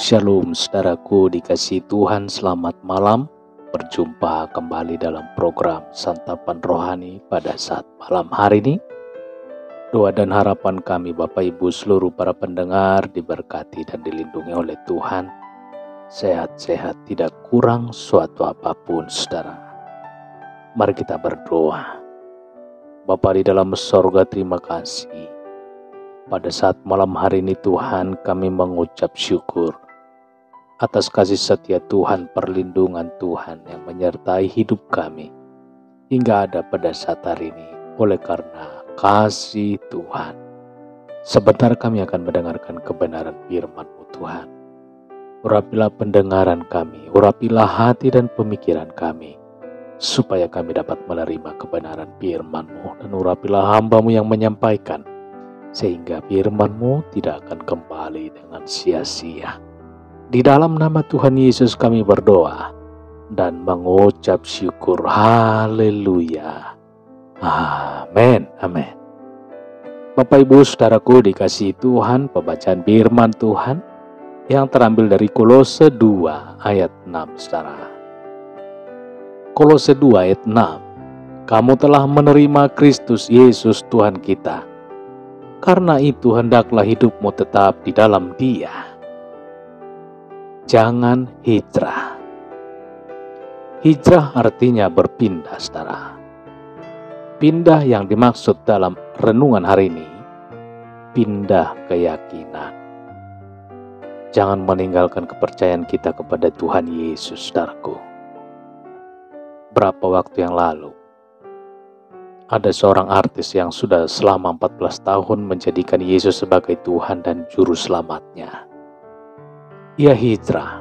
Shalom saudaraku dikasihi Tuhan, selamat malam. Berjumpa kembali dalam program Santapan Rohani pada saat malam hari ini. Doa dan harapan kami Bapak Ibu seluruh para pendengar diberkati dan dilindungi oleh Tuhan. Sehat-sehat, tidak kurang suatu apapun saudara. Mari kita berdoa. Bapa di dalam sorga, terima kasih. Pada saat malam hari ini Tuhan, kami mengucap syukur atas kasih setia Tuhan, perlindungan Tuhan yang menyertai hidup kami hingga ada pada saat hari ini. Oleh karena kasih Tuhan, sebentar kami akan mendengarkan kebenaran firman-Mu Tuhan. Urapilah pendengaran kami, urapilah hati dan pemikiran kami, supaya kami dapat menerima kebenaran firman-Mu, dan urapilah hamba-Mu yang menyampaikan, sehingga firman-Mu tidak akan kembali dengan sia-sia. Di dalam nama Tuhan Yesus kami berdoa dan mengucap syukur. Haleluya. Amin. Amin. Bapak Ibu saudaraku dikasihi Tuhan, pembacaan firman Tuhan yang terambil dari Kolose 2 ayat 6 saudara. Kolose 2 ayat 6. Kamu telah menerima Kristus Yesus Tuhan kita. Karena itu hendaklah hidupmu tetap di dalam Dia. Jangan hijrah. Hijrah artinya berpindah saudara. Pindah yang dimaksud dalam renungan hari ini, pindah keyakinan. Jangan meninggalkan kepercayaan kita kepada Tuhan Yesus saudaraku. Berapa waktu yang lalu, ada seorang artis yang sudah selama 14 tahun menjadikan Yesus sebagai Tuhan dan Juru Selamatnya. Ia hijrah,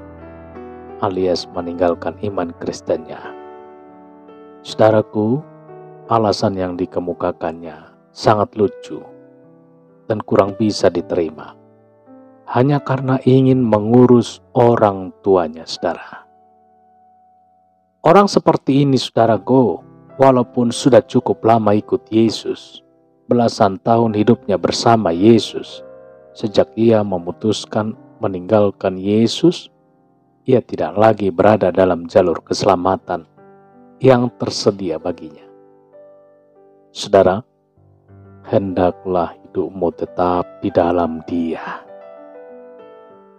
alias meninggalkan iman Kristennya. Saudaraku, alasan yang dikemukakannya sangat lucu dan kurang bisa diterima. Hanya karena ingin mengurus orang tuanya, saudara. Orang seperti ini, saudaraku, walaupun sudah cukup lama ikut Yesus, belasan tahun hidupnya bersama Yesus, sejak ia memutuskan meninggalkan Yesus, ia tidak lagi berada dalam jalur keselamatan yang tersedia baginya. Saudara, hendaklah hidupmu tetap di dalam Dia.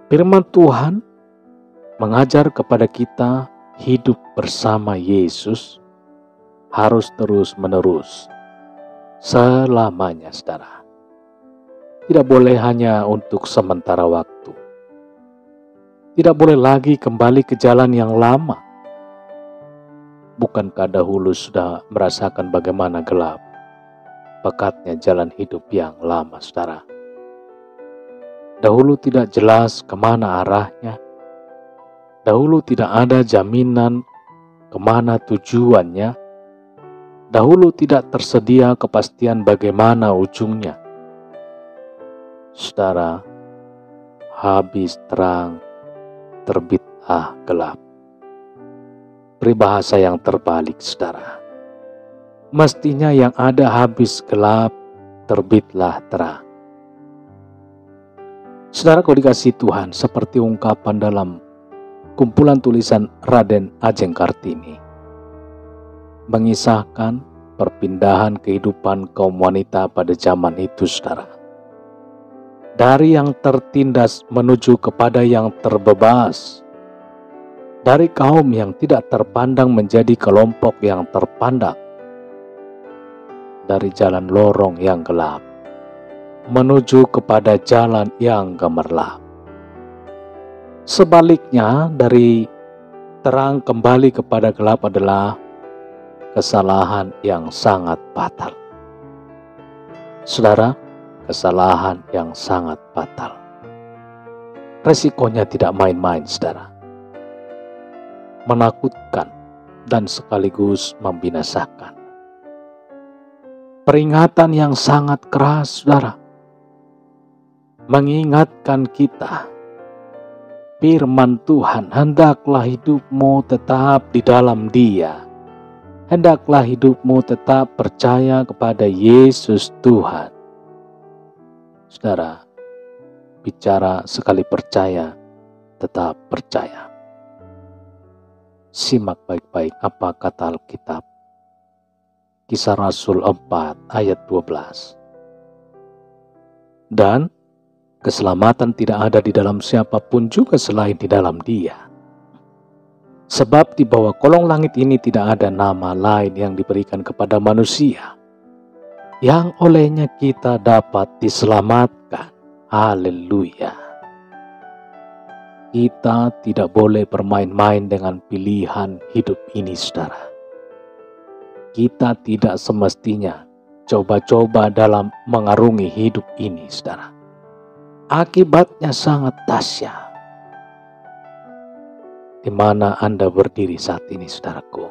Firman Tuhan mengajar kepada kita hidup bersama Yesus harus terus-menerus, selamanya saudara. Tidak boleh hanya untuk sementara waktu. Tidak boleh lagi kembali ke jalan yang lama. Bukankah dahulu sudah merasakan bagaimana gelap, pekatnya jalan hidup yang lama saudara. Dahulu tidak jelas kemana arahnya. Dahulu tidak ada jaminan kemana tujuannya. Dahulu tidak tersedia kepastian bagaimana ujungnya. Saudara, habis terang, terbitlah gelap. Peribahasa yang terbalik, saudara. Mestinya yang ada habis gelap, terbitlah terang. Saudara, kau dikasihi Tuhan, seperti ungkapan dalam kumpulan tulisan Raden Ajeng Kartini, mengisahkan perpindahan kehidupan kaum wanita pada zaman itu, saudara. Dari yang tertindas menuju kepada yang terbebas. Dari kaum yang tidak terpandang menjadi kelompok yang terpandang. Dari jalan lorong yang gelap menuju kepada jalan yang gemerlap. Sebaliknya, dari terang kembali kepada gelap adalah kesalahan yang sangat fatal. Saudara, kesalahan yang sangat fatal. Resikonya tidak main-main, saudara. Menakutkan dan sekaligus membinasakan. Peringatan yang sangat keras, saudara. Mengingatkan kita, firman Tuhan, hendaklah hidupmu tetap di dalam Dia. Hendaklah hidupmu tetap percaya kepada Yesus Tuhan. Saudara, bicara sekali percaya tetap percaya. Simak baik-baik apa kata Alkitab. Kisah Rasul 4 ayat 12. Dan keselamatan tidak ada di dalam siapapun juga selain di dalam Dia. Sebab di bawah kolong langit ini tidak ada nama lain yang diberikan kepada manusia, yang olehnya kita dapat diselamatkan. Haleluya. Kita tidak boleh bermain-main dengan pilihan hidup ini, saudara. Kita tidak semestinya coba-coba dalam mengarungi hidup ini, saudara. Akibatnya sangat dahsyat. Di mana Anda berdiri saat ini, saudaraku?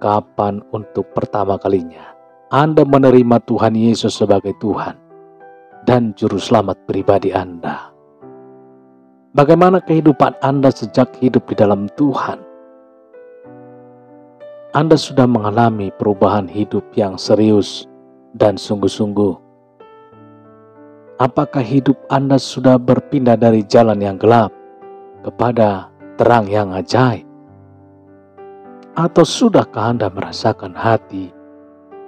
Kapan untuk pertama kalinya Anda menerima Tuhan Yesus sebagai Tuhan dan Juru Selamat pribadi Anda? Bagaimana kehidupan Anda sejak hidup di dalam Tuhan? Anda sudah mengalami perubahan hidup yang serius dan sungguh-sungguh. Apakah hidup Anda sudah berpindah dari jalan yang gelap kepada terang yang ajaib? Atau sudahkah Anda merasakan hati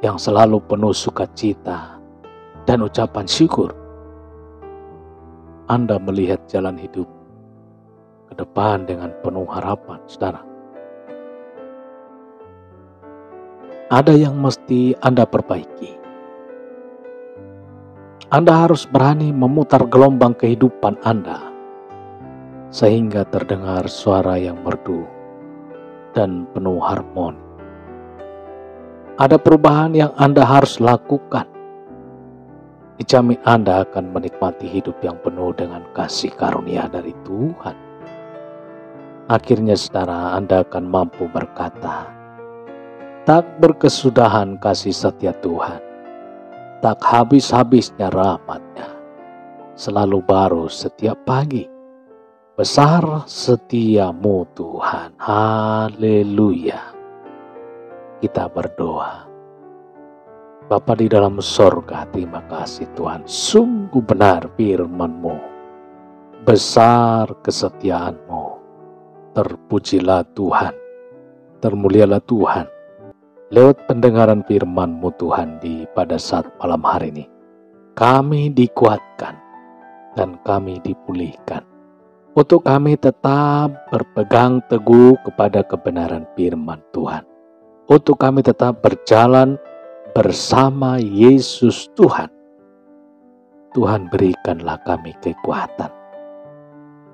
yang selalu penuh sukacita dan ucapan syukur? Anda melihat jalan hidup ke depan dengan penuh harapan, saudara. Ada yang mesti Anda perbaiki. Anda harus berani memutar gelombang kehidupan Anda, sehingga terdengar suara yang merdu dan penuh harmoni. Ada perubahan yang Anda harus lakukan. Dijamin Anda akan menikmati hidup yang penuh dengan kasih karunia dari Tuhan. Akhirnya saudara, Anda akan mampu berkata, tak berkesudahan kasih setia Tuhan, tak habis-habisnya rahmat-Nya, selalu baru setiap pagi, besar setiamu Tuhan. Haleluya. Kita berdoa. Bapa di dalam sorga, terima kasih Tuhan. Sungguh benar firman-Mu. Besar kesetiaan-Mu. Terpujilah Tuhan. Termulialah Tuhan. Lewat pendengaran firman-Mu Tuhan pada saat malam hari ini. Kami dikuatkan dan kami dipulihkan. Untuk kami tetap berpegang teguh kepada kebenaran firman Tuhan. Untuk kami tetap berjalan bersama Yesus Tuhan. Tuhan, berikanlah kami kekuatan,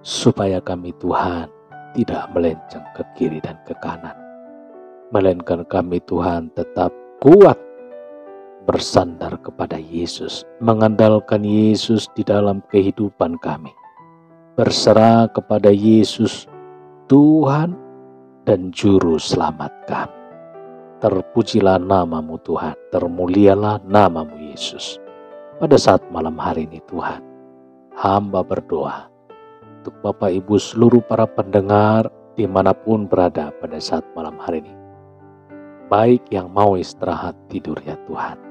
supaya kami Tuhan tidak melenceng ke kiri dan ke kanan, melainkan kami Tuhan tetap kuat bersandar kepada Yesus, mengandalkan Yesus di dalam kehidupan kami, berserah kepada Yesus Tuhan dan Juru Selamat kami. Terpujilah nama-Mu Tuhan, termulialah nama-Mu Yesus. Pada saat malam hari ini Tuhan, hamba berdoa untuk Bapak Ibu seluruh para pendengar dimanapun berada pada saat malam hari ini. Baik yang mau istirahat tidur ya Tuhan,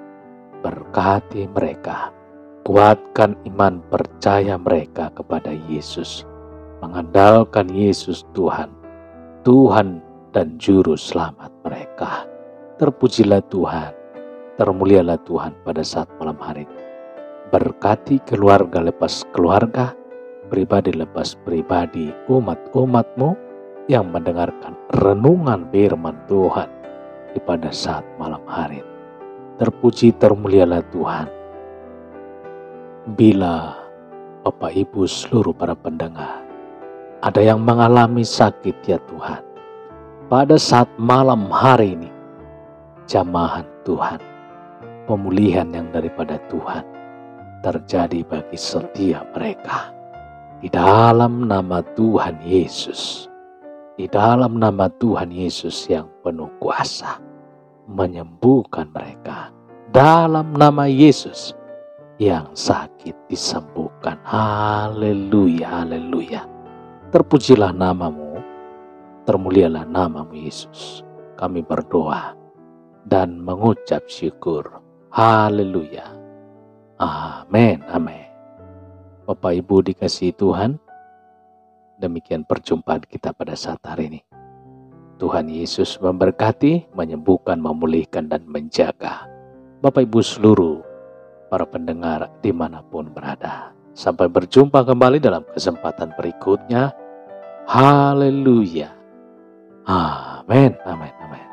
berkati mereka, kuatkan iman percaya mereka kepada Yesus, mengandalkan Yesus Tuhan, Tuhan dan Juru Selamat mereka. Terpujilah Tuhan, termulialah Tuhan pada saat malam hari ini. Berkati keluarga lepas keluarga, pribadi lepas pribadi, umat-umat-Mu yang mendengarkan renungan firman Tuhan pada saat malam hari ini. Terpuji termulialah Tuhan. Bila Bapak Ibu seluruh para pendengar ada yang mengalami sakit ya Tuhan, pada saat malam hari ini, jamahan Tuhan, pemulihan yang daripada Tuhan terjadi bagi setiap mereka. Di dalam nama Tuhan Yesus, di dalam nama Tuhan Yesus yang penuh kuasa, menyembuhkan mereka. Dalam nama Yesus, yang sakit disembuhkan. Haleluya, haleluya. Terpujilah nama-Mu, termulialah nama-Mu Yesus. Kami berdoa dan mengucap syukur. Haleluya. Amin, amin. Bapak Ibu dikasihi Tuhan, Demikian perjumpaan kita pada saat hari ini. Tuhan Yesus memberkati, menyembuhkan, memulihkan, dan menjaga Bapak Ibu seluruh para pendengar dimanapun berada. Sampai berjumpa kembali dalam kesempatan berikutnya. Haleluya. Amin, amin, amin.